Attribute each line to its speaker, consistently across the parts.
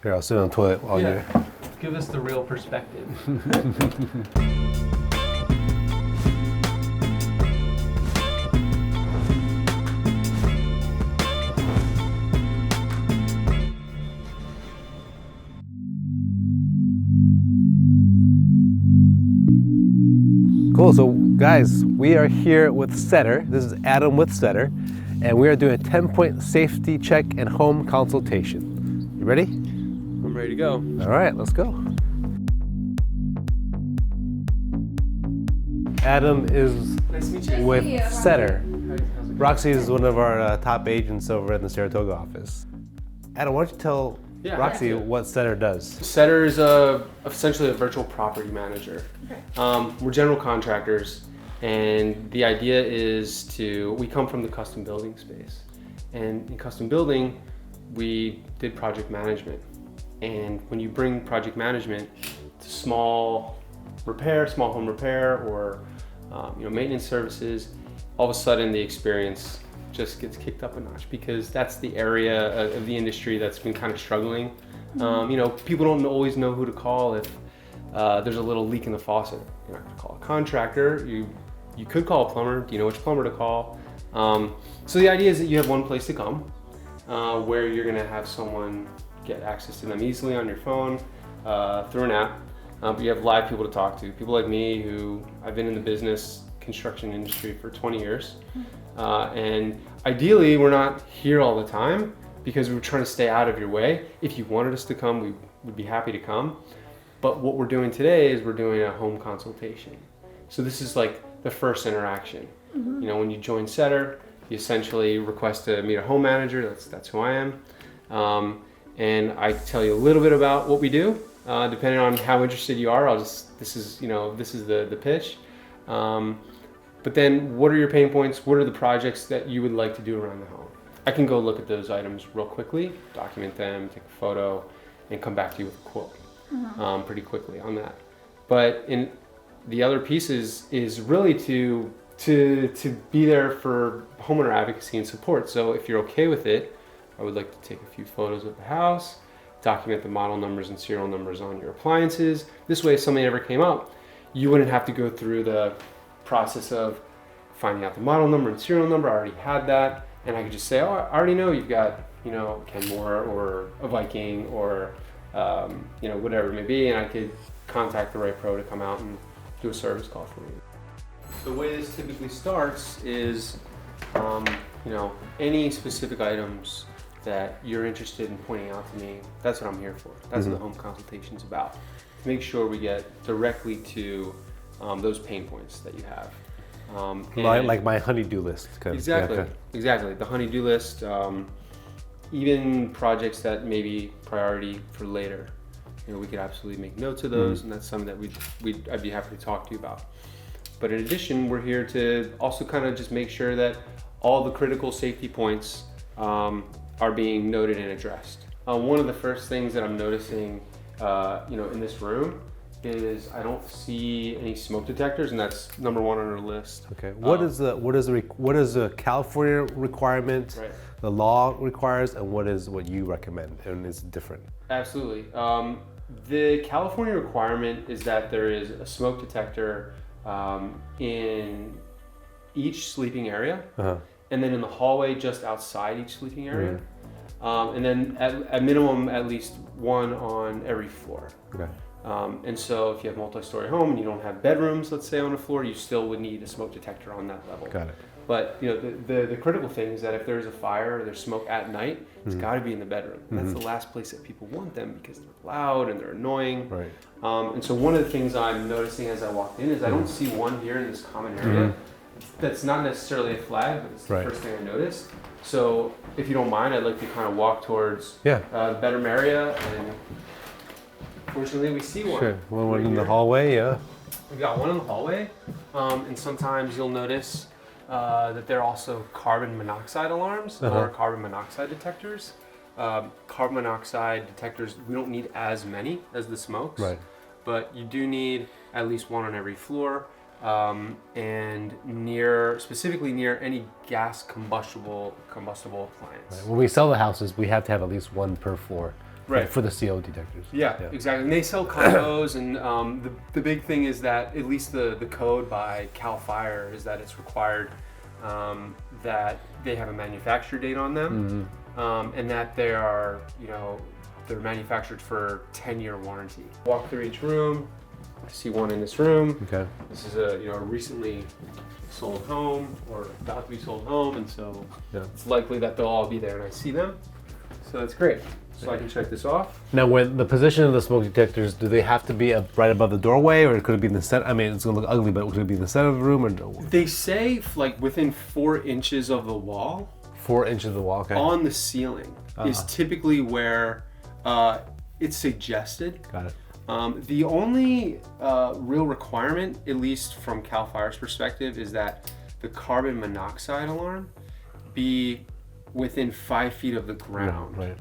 Speaker 1: Here, I'll sit on the toilet while you're...
Speaker 2: Give us the real perspective.
Speaker 1: Cool, so guys, we are here with Setter. This is Adam with Setter, and we are doing a 10-point safety check and home consultation. You ready?
Speaker 2: I'm ready to go.
Speaker 1: All right, let's go. Adam is
Speaker 2: Nice to meet you.
Speaker 1: with Setter. Roxy is one of our top agents over in the Saratoga office. Adam, why don't you tell Roxy what Setter does?
Speaker 2: Setter is essentially a virtual property manager. Okay. We're general contractors, and the idea is we come from the custom building space. And in custom building, we did project management. And when you bring project management to small home repair, or maintenance services, all of a sudden the experience just gets kicked up a notch, because that's the area of the industry that's been kind of struggling. People don't always know who to call if there's a little leak in the faucet. You're not going to call a contractor. You could call a plumber. Do you know which plumber to call? So the idea is that you have one place to come where you're going to have someone get access to them easily on your phone through an app. But you have live people to talk to. People like me, who I've been in the construction industry for 20 years. And ideally, we're not here all the time because we're trying to stay out of your way. If you wanted us to come, we would be happy to come. But what we're doing today is we're doing a home consultation. So this is like the first interaction. Mm-hmm. When you join Setter, you essentially request to meet a home manager. That's who I am. And I tell you a little bit about what we do. Depending on how interested you are, this is the pitch. But then, what are your pain points? What are the projects that you would like to do around the home? I can go look at those items real quickly, document them, take a photo, and come back to you with a quote pretty quickly on that. But in the other pieces is really to be there for homeowner advocacy and support. So if you're okay with it, I would like to take a few photos of the house, document the model numbers and serial numbers on your appliances. This way, if something ever came up, you wouldn't have to go through the process of finding out the model number and serial number. I already had that, and I could just say, I already know you've got, Kenmore or a Viking or, whatever it may be, and I could contact the right pro to come out and do a service call for you. The way this typically starts is, any specific items that you're interested in pointing out to me, that's what I'm here for. That's what the home consultation's about. To make sure we get directly to those pain points that you have.
Speaker 1: Like my honey-do list.
Speaker 2: Exactly. The honey-do list, even projects that may be priority for later. We could absolutely make notes of those, and that's something that I'd be happy to talk to you about. But in addition, we're here to also kind of just make sure that all the critical safety points are being noted and addressed. One of the first things that I'm noticing, in this room is I don't see any smoke detectors, and that's number one on our list. Okay, what is the California requirement? Right. The law requires, and what you recommend, and it's different. Absolutely. The California requirement is that there is a smoke detector in each sleeping area, and then in the hallway just outside each sleeping area, and then at minimum at least one on every floor. Okay. And so if you have a multi-story home and you don't have bedrooms, let's say, on a floor, you still would need a smoke detector on that level. Got it. But the critical thing is that if there's a fire or there's smoke at night, it's got to be in the bedroom. And that's the last place that people want them, because they're loud and they're annoying. Right. And so one of the things I'm noticing as I walked in is I don't see one here in this common area. That's not necessarily a flag, but it's the first thing I noticed. So if you don't mind, I'd like to kind of walk towards the bedroom area, and fortunately we see one. Sure. One in the hallway, We've got one in the hallway, and sometimes you'll notice that they're also carbon monoxide alarms or carbon monoxide detectors. Carbon monoxide detectors, we don't need as many as the smokes, but you do need at least one on every floor, and specifically near any gas combustible appliance. Right. When we sell the houses, we have to have at least one per floor Right.
Speaker 1: For the CO detectors.
Speaker 2: Yeah, exactly. And they sell combos, and the big thing is that at least the code by Cal Fire is that it's required that they have a manufacture date on them, and that they are, they're manufactured for 10-year warranty. Walk through each room. I see one in this room.
Speaker 1: Okay.
Speaker 2: This is a recently sold home or about to be sold home, and so it's likely that they'll all be there, and I see them. So that's great. So I can check this off.
Speaker 1: Now, when the position of the smoke detectors, do they have to be right above the doorway, or could it be in the center? I mean, it's gonna look ugly, but could it be in the center of the room, or
Speaker 2: They say like within 4 inches of the wall.
Speaker 1: 4 inches of the wall? Okay.
Speaker 2: On the ceiling is typically where it's suggested.
Speaker 1: Got it.
Speaker 2: The only real requirement, at least from Cal Fire's perspective, is that the carbon monoxide alarm be within 5 feet of the ground.
Speaker 1: Right.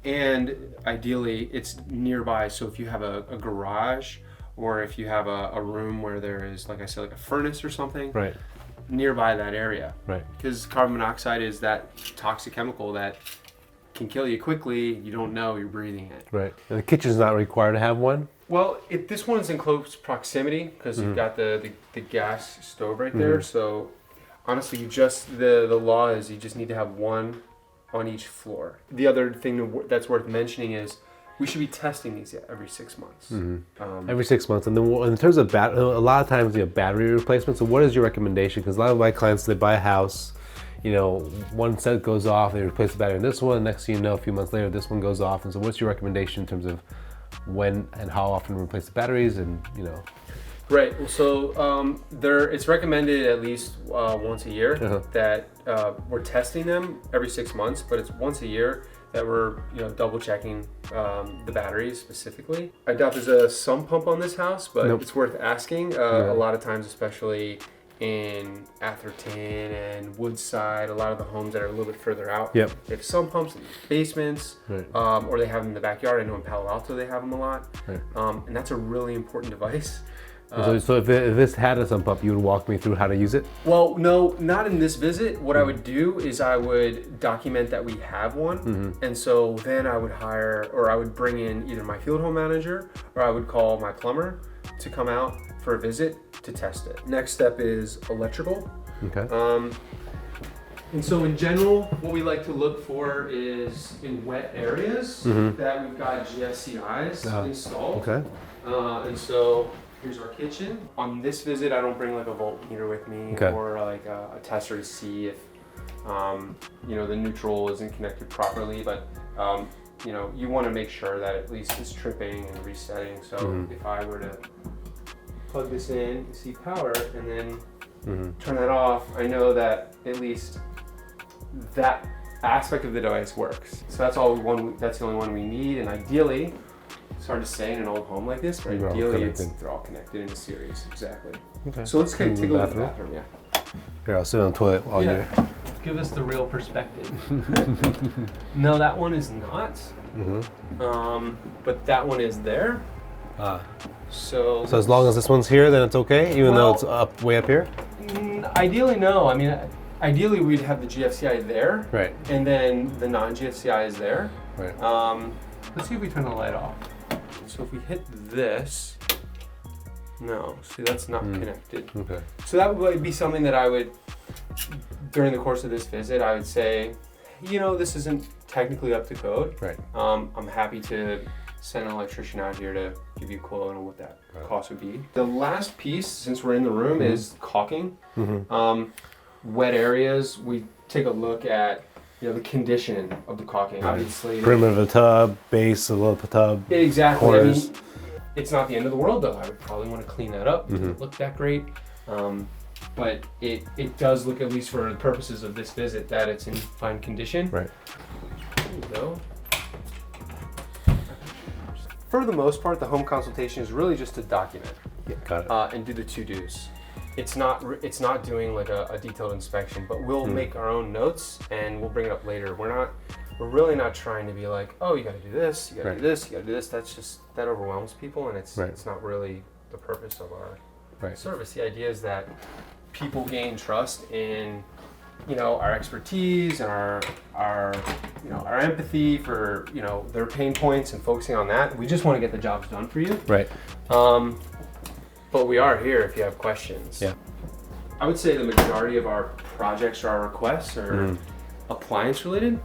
Speaker 2: And ideally it's nearby, so if you have a garage or if you have a room where there is, like I said, like a furnace or something,
Speaker 1: Right.
Speaker 2: nearby that area.
Speaker 1: Right.
Speaker 2: Because carbon monoxide is that toxic chemical that can kill you quickly. You don't know you're breathing it.
Speaker 1: Right. And the kitchen's not required to have one?
Speaker 2: Well, this one's in close proximity because you've got the gas stove right there. So honestly, the law is you just need to have one on each floor. The other thing that's worth mentioning is we should be testing these every 6 months.
Speaker 1: Every 6 months. And then in terms of a lot of times battery replacement. So what is your recommendation? Because a lot of my clients, they buy a house, one set goes off, they replace the battery in this one, next thing you know, a few months later, this one goes off. And so what's your recommendation in terms of when and how often to replace the batteries and,
Speaker 2: Right. So it's recommended at least once a year that we're testing them every 6 months, but it's once a year that we're double checking the batteries specifically. I doubt there's a sump pump on this house, but it's worth asking. A lot of times, especially in Atherton and Woodside, a lot of the homes that are a little bit further out, they have sump pumps in basements, or they have them in the backyard. I know in Palo Alto they have them a lot, and that's a really important device.
Speaker 1: So if this had a sump pump, you would walk me through how to use it?
Speaker 2: Well, no, not in this visit. What I would do is I would document that we have one. And so then I would I would bring in either my field home manager or I would call my plumber to come out for a visit to test it. Next step is electrical.
Speaker 1: Okay.
Speaker 2: And so in general, what we like to look for is in wet areas that we've got GFCIs installed.
Speaker 1: Okay.
Speaker 2: And so here's our kitchen. On this visit, I don't bring like a voltmeter with me or like a tester to see if the neutral isn't connected properly. But you want to make sure that at least it's tripping and resetting. So if I were to plug this in, see power, and then turn that off, I know that at least that aspect of the device works. So that's that's the only one we need, and ideally. It's hard to say in an old home like this, but ideally they're all connected in a series. Exactly. Okay. So let's take a look at the bathroom. Yeah.
Speaker 1: Here, I'll sit on the toilet while you
Speaker 2: give us the real perspective. No, that one is not. But that one is there. So
Speaker 1: as long as this one's here, then it's okay, even though it's way up here?
Speaker 2: Ideally, no. I mean, ideally we'd have the GFCI there.
Speaker 1: Right.
Speaker 2: And then the non-GFCI is there.
Speaker 1: Right.
Speaker 2: Let's see if we turn the light off. So if we hit this, no, see that's not connected. Okay. So that would be something that I would, during the course of this visit, I would say, this isn't technically up to code. Right. I'm happy to send an electrician out here to give you a quote on what that cost would be. The last piece, since we're in the room, is caulking. Wet areas, we take a look at the condition of the caulking, obviously.
Speaker 1: Perimeter of the tub, base of the tub.
Speaker 2: Exactly.
Speaker 1: Corners.
Speaker 2: I mean, it's not the end of the world though. I would probably want to clean that up. It doesn't look that great. But it does look, at least for the purposes of this visit, that it's in fine condition.
Speaker 1: Right.
Speaker 2: There you go. For the most part, the home consultation is really just to document.
Speaker 1: Yeah, got it.
Speaker 2: And do the to-dos. It's not doing like a detailed inspection, but we'll make our own notes and we'll bring it up later. We're really not trying to be like, oh, you got to do this, you got to do this, you got to do this. That overwhelms people, and it's not really the purpose of our service. The idea is that people gain trust in you know, our expertise and our you know, our empathy for, you know, their pain points and focusing on that. We just want to get the jobs done for you.
Speaker 1: Right.
Speaker 2: But we are here if you have questions.
Speaker 1: Yeah.
Speaker 2: I would say the majority of our projects or our requests are appliance related,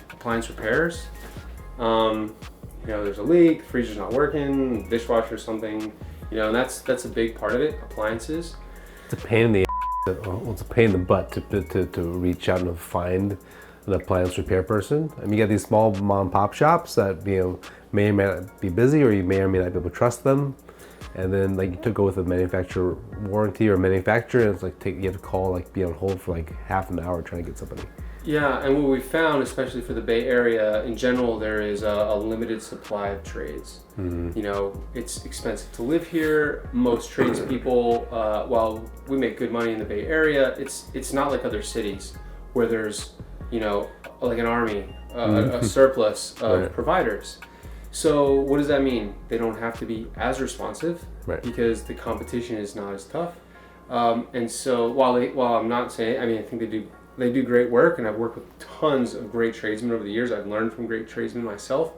Speaker 2: appliance repairs. You know, there's a leak, the freezer's not working, dishwasher or something, you know, and that's a big part of it, appliances.
Speaker 1: It's a pain in the well, it's a pain in the butt to reach out and find an appliance repair person. I mean, you got these small mom and pop shops that, you know, may or may not be busy, or you may or may not be able to trust them. And then like you go with a manufacturer warranty or manufacturer, and it's like you have to call, like be on hold for like half an hour trying to get somebody.
Speaker 2: Yeah, and what we found, especially for the Bay Area in general, there is a limited supply of trades. You know, it's expensive to live here. Most tradespeople, while we make good money in the Bay Area, it's not like other cities where there's, you know, like an army, a surplus of providers. So what does that mean? They don't have to be as responsive because the competition is not as tough. And so while I'm not saying, I mean, I think they do great work, and I've worked with tons of great tradesmen over the years. I've learned from great tradesmen myself.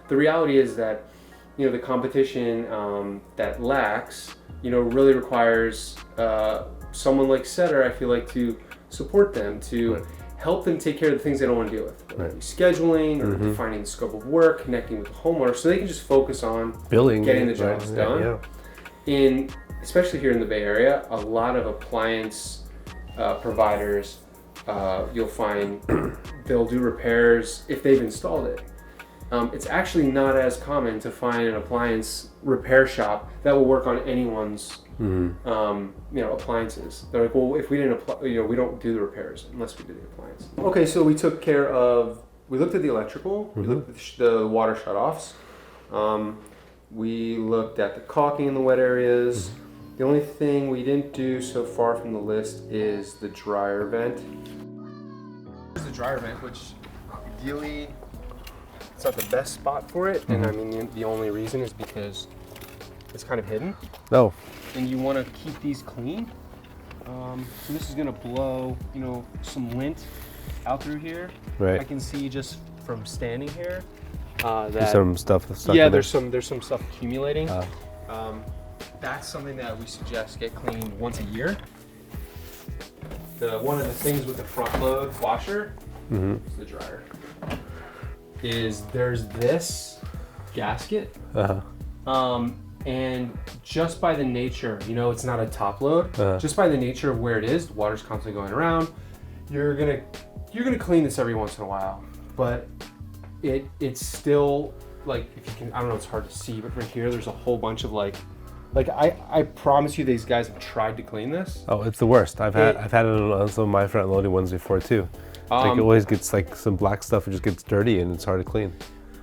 Speaker 2: The reality is that, you know, the competition that lacks, you know, really requires someone like Setter, I feel like, to support them, to help them take care of the things they don't want to deal with. Scheduling, or defining the scope of work, connecting with the homeowner, so they can just focus on
Speaker 1: billing,
Speaker 2: getting the jobs done. Especially here in the Bay Area, a lot of appliance providers, you'll find they'll do repairs if they've installed it. It's actually not as common to find an appliance repair shop that will work on anyone's you know, appliances. They're like, well, if we didn't apply, you know, we don't do the repairs unless we do the appliance. Okay, so we looked at the electrical, we looked at the water shutoffs, we looked at the caulking in the wet areas. The only thing we didn't do so far from the list is the dryer vent. Here's the dryer vent, which ideally it's not the best spot for it, and I mean the only reason is because it's kind of hidden.
Speaker 1: No.
Speaker 2: And you want to keep these clean. So this is gonna blow, you know, some lint out through here.
Speaker 1: Right.
Speaker 2: I can see just from standing here
Speaker 1: there's some stuff that's stuck in
Speaker 2: there's some stuff accumulating. That's something that we suggest get cleaned once a year. One of the things with the front load washer, the dryer, is there's this gasket. And just by the nature, you know, it's not a top load. Just by the nature of where it is, the water's constantly going around. You're gonna clean this every once in a while, but it's still like, if you can, I don't know, it's hard to see, but right here, there's a whole bunch of like I promise you, these guys have tried to clean this.
Speaker 1: Oh, it's the worst. I've had it on some of my front loading ones before too. Like it always gets like some black stuff. It just gets dirty and it's hard to clean.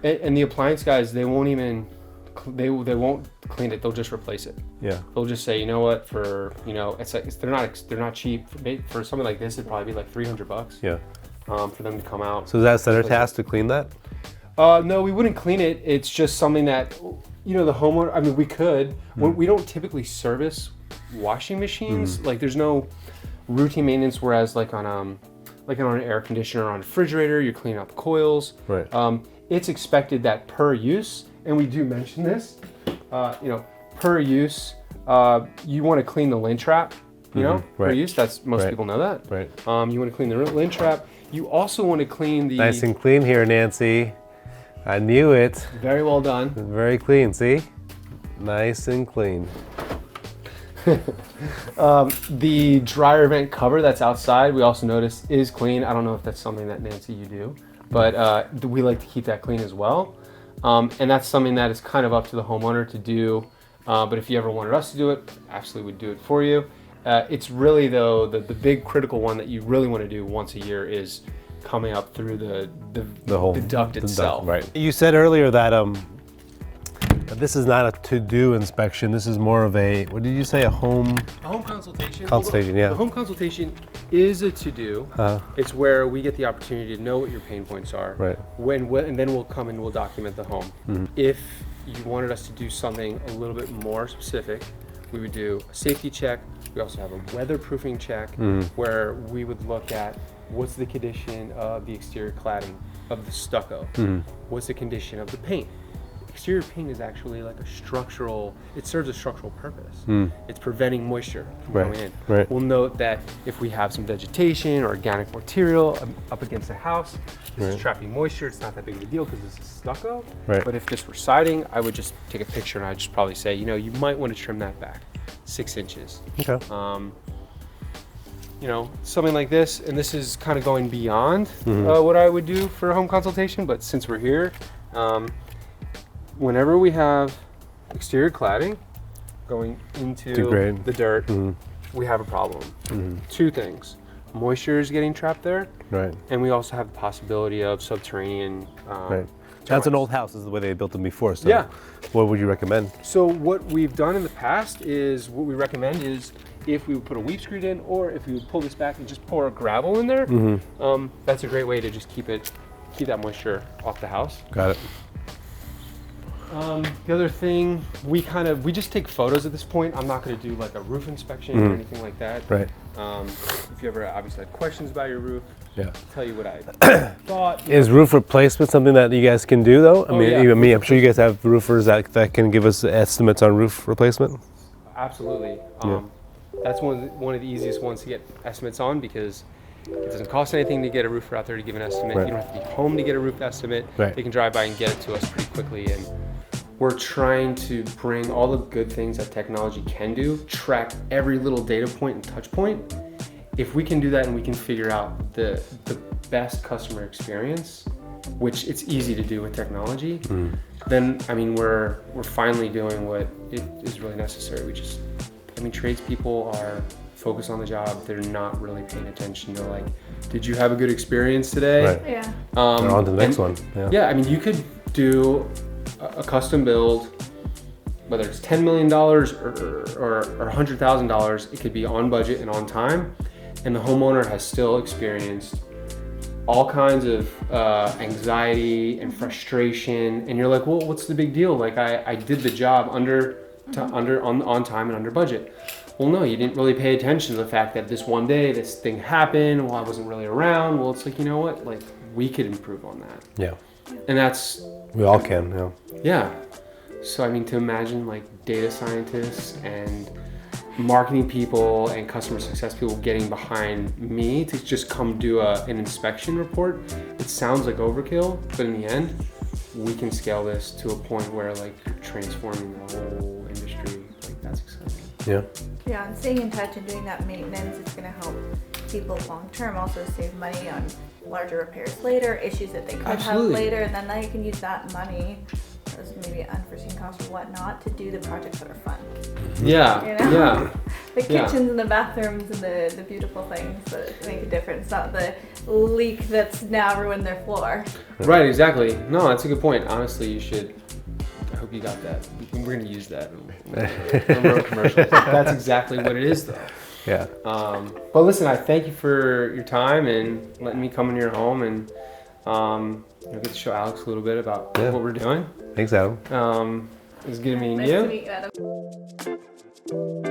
Speaker 2: And the appliance guys, they won't clean it. They'll just replace it. Yeah. They'll just say, you know what, for, you know, it's like they're not cheap. For something like this, it'd probably be like $300. Yeah. For them to come out.
Speaker 1: So is that Setter task to clean that?
Speaker 2: No, we wouldn't clean it. It's just something that, you know, the homeowner, I mean, we could. We don't typically service washing machines. Like there's no routine maintenance, whereas like on an air conditioner or on a refrigerator, you're cleaning out the coils. Right. It's expected that per use, and we do mention this, you know, per use, you want to clean the lint trap, you know, per use. That's, most people know that. Right. You want to clean the lint trap. You also want to clean the...
Speaker 1: Nice and clean here, Nancy. I knew it.
Speaker 2: Very well done.
Speaker 1: Very clean, see? Nice and clean.
Speaker 2: The dryer vent cover that's outside, we also noticed is clean. I don't know if that's something that, Nancy, you do, but we like to keep that clean as well. And that's something that is kind of up to the homeowner to do. But if you ever wanted us to do it, absolutely would do it for you. It's really, though, the big critical one that you really want to do once a year is coming up through the duct itself.
Speaker 1: Right. You said earlier that this is not a to-do inspection. This is more of a, what did you say, a home
Speaker 2: consultation?
Speaker 1: Consultation, yeah.
Speaker 2: The home consultation is a to-do. It's where we get the opportunity to know what your pain points are. Right. And then we'll come and we'll document the home. If you wanted us to do something a little bit more specific, we would do a safety check. We also have a weatherproofing check where we would look at What's the condition of the exterior cladding, of the stucco? What's the condition of the paint? Exterior paint is actually like a structural, it serves a structural purpose. It's preventing moisture from coming in.
Speaker 1: Right.
Speaker 2: We'll note that if we have some vegetation or organic material up against the house, it's trapping moisture. It's not that big of a deal because this is stucco. But if this were siding, I would just take a picture and I'd just probably say, you know, you might want to trim that back 6 inches.
Speaker 1: Okay.
Speaker 2: You know, something like this, and this is kind of going beyond what I would do for a home consultation, but since we're here, whenever we have exterior cladding going into the dirt, we have a problem. 2 things. Moisture is getting trapped there, and we also have the possibility of subterranean
Speaker 1: That's an old house. This is the way they built them before. So
Speaker 2: yeah.
Speaker 1: What would you recommend?
Speaker 2: So what we've done in the past is, what we recommend is if we would put a weep screed in, or if we would pull this back and just pour gravel in there, that's a great way to just keep that moisture off the house.
Speaker 1: Got it.
Speaker 2: The other thing, we just take photos at this point. I'm not going to do like a roof inspection or anything like that.
Speaker 1: Right.
Speaker 2: If you ever obviously had questions about your roof,
Speaker 1: Yeah.
Speaker 2: I'll tell you what I thought.
Speaker 1: Is roof replacement something that you guys can do though?
Speaker 2: Yeah.
Speaker 1: I'm sure you guys have roofers that can give us estimates on roof replacement.
Speaker 2: Absolutely. That's one of the easiest ones to get estimates on, because it doesn't cost anything to get a roofer out there to give an estimate. You don't have to be home to get a roof estimate. They can drive by and get it to us pretty quickly. And we're trying to bring all the good things that technology can do, track every little data point and touch point. If we can do that and we can figure out the best customer experience, which it's easy to do with technology, then I mean we're finally doing what is really necessary. Tradespeople are focused on the job. They're not really paying attention to like, did you have a good experience today?
Speaker 1: Right.
Speaker 3: Yeah.
Speaker 1: They're on to the next one.
Speaker 2: Yeah, I mean, you could do a custom build, whether it's $10 million or $100,000, it could be on budget and on time, and the homeowner has still experienced all kinds of anxiety and frustration, and you're like, well, what's the big deal? Like I did the job on time and under budget. Well, no, you didn't really pay attention to the fact that this one day this thing happened while I wasn't really around. Well, it's like, you know what? Like we could improve on that.
Speaker 1: Yeah.
Speaker 2: And that's,
Speaker 1: We all can. Yeah.
Speaker 2: yeah. So I mean, to imagine like data scientists and marketing people and customer success people getting behind me to just come do an inspection report, it sounds like overkill, but in the end, we can scale this to a point where like you're transforming the whole industry. Like that's exciting.
Speaker 1: Yeah.
Speaker 3: Yeah, and staying in touch and doing that maintenance, it's going to help people long term also save money on larger repairs later, issues that they could have later, and then they can use that money as maybe an unforeseen cost or whatnot to do the projects that are fun.
Speaker 2: Yeah,
Speaker 3: you know?
Speaker 2: yeah.
Speaker 3: The kitchens and the bathrooms and the beautiful things that make a difference, not the leak that's now ruined their floor.
Speaker 2: Right, exactly. No, that's a good point. Honestly, you should. I hope you got that. We're going to use that in our commercials. That's exactly what it is, though.
Speaker 1: Yeah.
Speaker 2: But listen, I thank you for your time and letting me come into your home and get to show Alex a little bit about what we're doing.
Speaker 1: Thanks, Adam.
Speaker 2: It was good meeting
Speaker 3: Nice
Speaker 2: you.
Speaker 3: to meet you, Adam.